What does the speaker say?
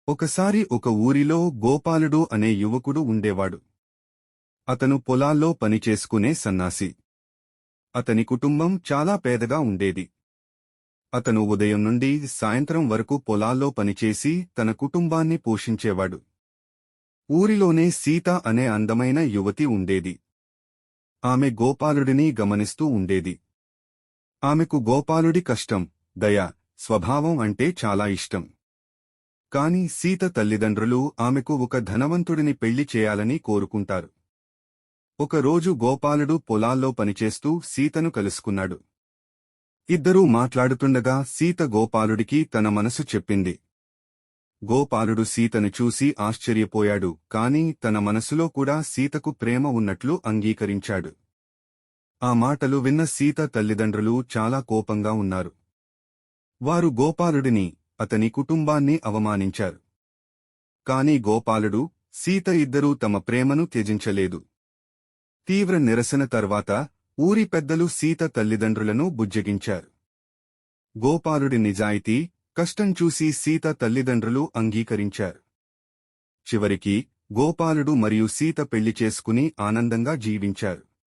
ఒకసారి ఒక ఊరిలో గోపాలుడు అనే యువకుడు ఉండేవాడు. అతను పొలాల్లో పనిచేసుకునే సన్నాసి. అతని కుటుంబం చాలా పేదగా ఉండేది. అతను ఉదయం నుండి సాయంత్రం వరకు పొలాల్లో పనిచేసి తన కుటుంబాన్ని పోషించేవాడు. ఊరిలోనే సీత అనే అందమైన యువతి ఉండేది. ఆమె గోపాలుడిని గమనిస్తూ ఉండేది. ఆమెకు గోపాలుడి కష్టం, దయ, స్వభావం అంటే చాలా ఇష్టం. కాని సీత తల్లిదండ్రులు ఆమెకు ఒక ధనవంతుడిని పెళ్లి చేయాలని కోరుకుంటారు. ఒకరోజు గోపాలుడు పొలాల్లో పనిచేస్తూ సీతను కలుసుకున్నాడు. ఇద్దరూ మాట్లాడుతుండగా సీత గోపాలుడికి తన మనసు చెప్పింది. గోపాలుడు సీతను చూసి ఆశ్చర్యపోయాడు, కాని తన మనసులో కూడా సీతకు ప్రేమ ఉన్నట్లు అంగీకరించాడు. ఆ మాటలు విన్న సీత తల్లిదండ్రులు చాలా కోపంగా ఉన్నారు. వారు గోపాలుడిని, అతని కుటుంబాన్ని అవమానించారు. కాని గోపాలుడు, సీత ఇద్దరూ తమ ప్రేమను త్యజించలేదు. తీవ్ర నిరసన తర్వాత ఊరి పెద్దలు సీత తల్లిదండ్రులను బుజ్జగించారు. గోపాలుడి నిజాయితీ, కష్టం చూసి సీత తల్లిదండ్రులు అంగీకరించారు. చివరికి గోపాలుడు మరియు సీత పెళ్లి చేసుకుని ఆనందంగా జీవించారు.